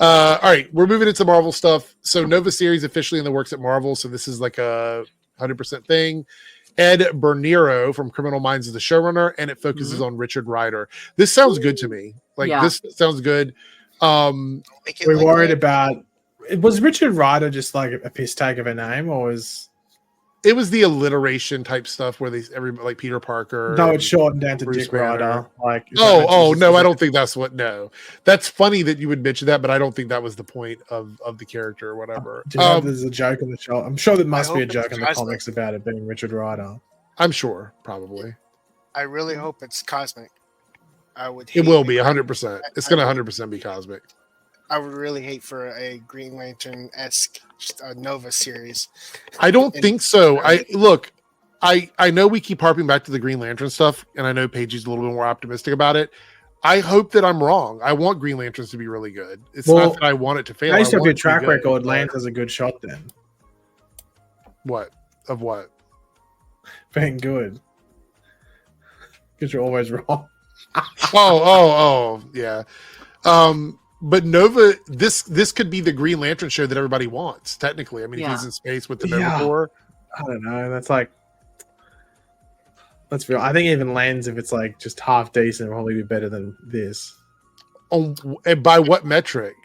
All right, we're moving into Marvel stuff. So Nova series officially in the works at Marvel. So this is like a 100% thing. Ed Bernero from Criminal Minds is the showrunner, and it focuses on Richard Rider. This sounds good to me. This sounds good. We're worried about. Was Richard Rider just like a piss take of a name, or was it was the alliteration type stuff where like Peter Parker? No, it's shortened down to Dick Rider. Like, no, I don't think that's what. No, that's funny that you would mention that, but I don't think that was the point of the character or whatever. Do you know there's a joke in the show? I'm sure there must be a joke in the comics about it being Richard Rider. I'm sure, probably. I really hope it's cosmic. I would. It will be 100%. It's going to 100% be cosmic. I would really hate for a Green Lantern-esque Nova series. I don't think so. I know we keep harping back to the Green Lantern stuff, and I know Paige's a little bit more optimistic about it. I hope that I'm wrong. I want Green Lanterns to be really good. It's not that I want it to fail. Based off your track record, Lance has a good shot then. What? Of what? Being good. Because you're always wrong. Yeah. But Nova, this could be the Green Lantern show that everybody wants, technically. I mean, if he's in space with the Nova Corps. I don't know. That's like, let's be honest. I think even Lens, if it's like just half decent, will probably be better than this. And by what metric?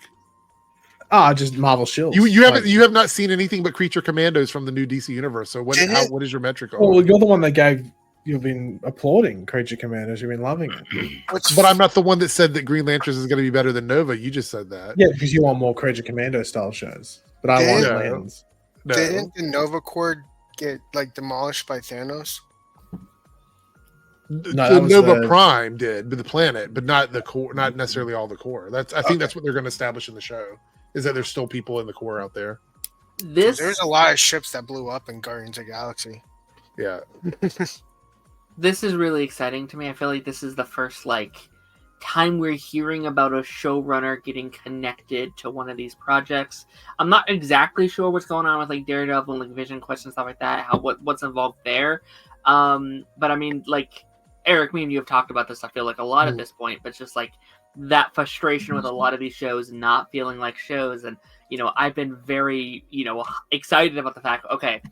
Just Marvel Shields. You have not seen anything but Creature Commandos from the new DC universe. So what is your metric on? Well, you're the one that you've been applauding Creature Commandos. You've been loving it. But I'm not the one that said that Green Lanterns is going to be better than Nova. You just said that. Yeah, because you want more Creature Commando style shows. But I want Lens. No. Didn't the Nova Corps get demolished by Thanos? No, the Nova Prime did, but the planet, but not the core, not necessarily all the core. I think that's what they're going to establish in the show, is that there's still people in the core out there. There's a lot of ships that blew up in Guardians of the Galaxy. Yeah. This is really exciting to me. I feel like this is the first time we're hearing about a showrunner getting connected to one of these projects. I'm not exactly sure what's going on with Daredevil and Vision Quest and stuff like that. What's involved there. But I mean, Eric, me and you have talked about this, I feel a lot at this point, but it's just that frustration with a lot of these shows not feeling like shows. And, I've been very, excited about the fact, okay,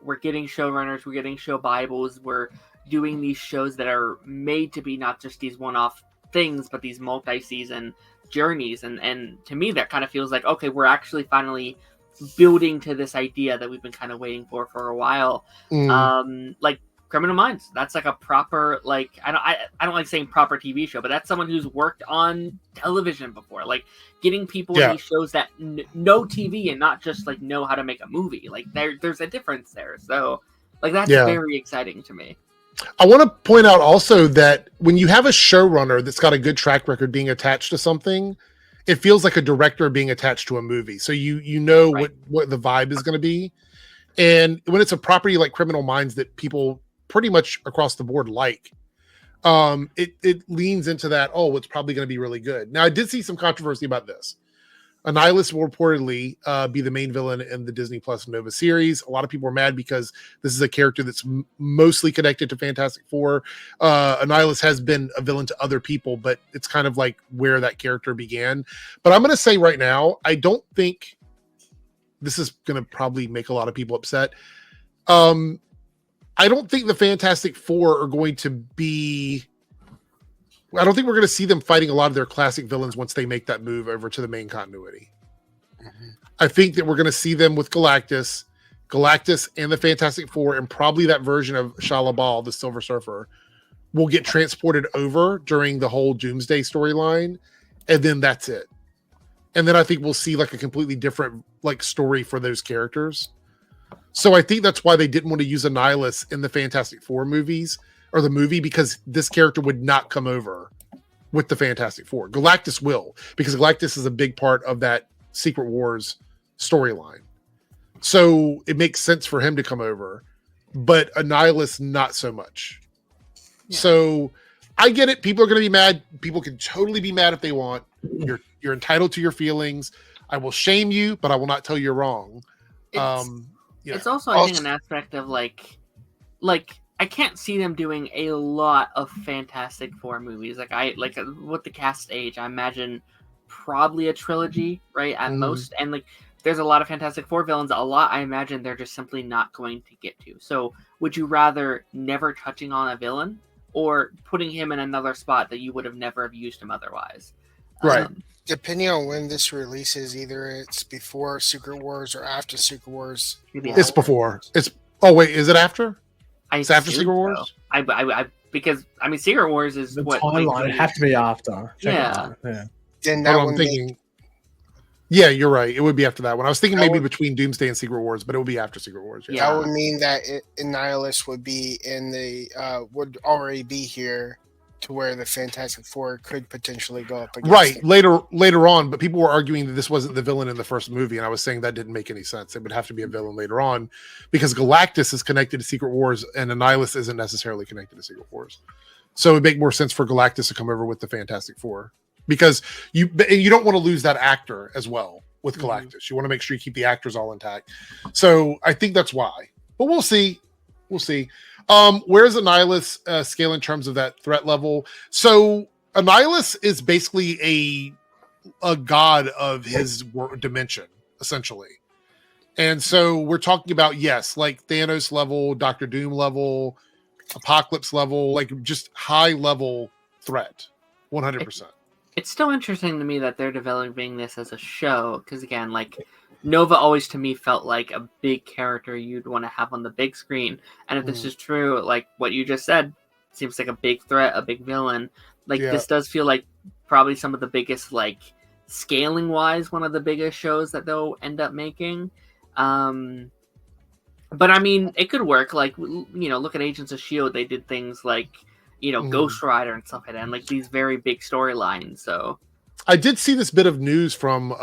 we're getting showrunners, we're getting show Bibles, we're doing these shows that are made to be not just these one-off things, but these multi-season journeys. And to me, that kind of feels like, okay, we're actually finally building to this idea that we've been kind of waiting for a while. Criminal Minds, that's a proper, I don't like saying proper TV show, but that's someone who's worked on television before, getting people in these shows that know TV and not just know how to make a movie. There's a difference there. So that's very exciting to me. I want to point out also that when you have a showrunner that's got a good track record being attached to something, it feels like a director being attached to a movie. So you know what the vibe is going to be. And when it's a property like Criminal Minds that people pretty much across the board it leans into that, it's probably going to be really good. Now, I did see some controversy about this. Annihilus will reportedly be the main villain in the Disney Plus Nova series. A lot of people are mad because this is a character that's mostly connected to Fantastic Four. Annihilus has been a villain to other people, but it's kind of where that character began. But I'm going to say right now, I don't think this is going to probably make a lot of people upset. I don't think the Fantastic Four are going to be... I don't think we're going to see them fighting a lot of their classic villains once they make that move over to the main continuity. Mm-hmm. I think that we're going to see them with Galactus and the Fantastic Four, and probably that version of Shalabal, the Silver Surfer, will get transported over during the whole Doomsday storyline, and then that's it. And then I think we'll see a completely different story for those characters. So I think that's why they didn't want to use Annihilus in the Fantastic Four movies or the movie, because this character would not come over with the Fantastic Four. Galactus will, because Galactus is a big part of that Secret Wars storyline. So it makes sense for him to come over, but Annihilus, not so much. Yeah. So I get it. People are going to be mad. People can totally be mad if they want. You're entitled to your feelings. I will shame you, but I will not tell you you're wrong. It's also, I think, an aspect of I can't see them doing a lot of Fantastic Four movies. With the cast age, I imagine probably a trilogy, right, at most. And like, there's a lot of Fantastic Four villains. A lot, I imagine, they're just simply not going to get to. So, would you rather never touching on a villain, or putting him in another spot that you would have never have used him otherwise? Right. Depending on when this releases, either it's before Secret Wars or after Secret Wars. It's before. Oh wait, is it after? It's after Secret Wars. So. I because I mean, Secret Wars is the what timeline. It'd have to be after. Yeah. Then that one. Yeah, you're right. It would be after that one. I was thinking maybe between Doomsday and Secret Wars, but it would be after Secret Wars. Yeah. That would mean that Annihilus would be in the would already be here, to where the Fantastic Four could potentially go up against him. later on. But people were arguing that this wasn't the villain in the first movie, and I was saying that didn't make any sense. It would have to be a villain later on, because Galactus is connected to Secret Wars, and Annihilus isn't necessarily connected to Secret Wars. So it would make more sense for Galactus to come over with the Fantastic Four, because you don't want to lose that actor as well with Galactus. You want to make sure you keep the actors all intact. So I think that's why. But we'll see. Where's Annihilus scale in terms of that threat level? So Annihilus is basically a god of his dimension, essentially. And so we're talking about, yes, like Thanos level, Doctor Doom level, Apocalypse level, like just high level threat, 100%. It's still interesting to me that they're developing this as a show, because again, like, Nova always to me felt like a big character you'd want to have on the big screen. And if this is true, like what you just said, seems like a big threat, a big villain. Like this does feel like probably some of the biggest, like scaling wise, one of the biggest shows that they'll end up making. But I mean, it could work. Like, look at Agents of S.H.I.E.L.D. They did things like, Ghost Rider and stuff like that, and like these very big storylines. So I did see this bit of news from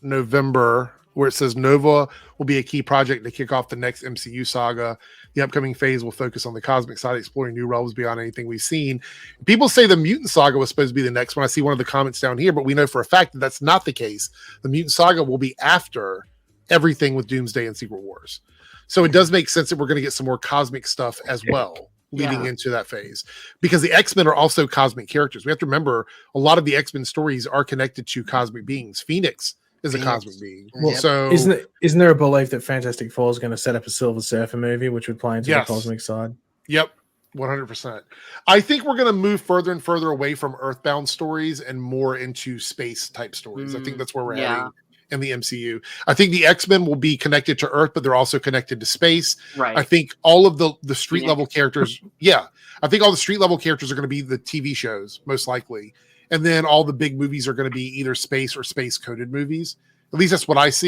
November where it says Nova will be a key project to kick off the next MCU saga. The upcoming phase will focus on the cosmic side, exploring new realms beyond anything we've seen. People say the Mutant Saga was supposed to be the next one. I see one of the comments down here, but we know for a fact that that's not the case. The Mutant Saga will be after everything with Doomsday and Secret Wars. So it does make sense that we're going to get some more cosmic stuff as well leading into that phase, because the X-Men are also cosmic characters. We have to remember a lot of the X-Men stories are connected to cosmic beings. Phoenix is a cosmic being. Well, so isn't there a belief that Fantastic Four is going to set up a Silver Surfer movie, which would play into the cosmic side? Yep, 100%. I think we're going to move further and further away from Earthbound stories and more into space type stories. I think that's where we're heading in the MCU. I think the X-Men will be connected to Earth, but they're also connected to space. Right. I think all of the street level characters, I think all the street level characters are going to be the TV shows, most likely. And then all the big movies are going to be either space or space coded movies. At least that's what I see.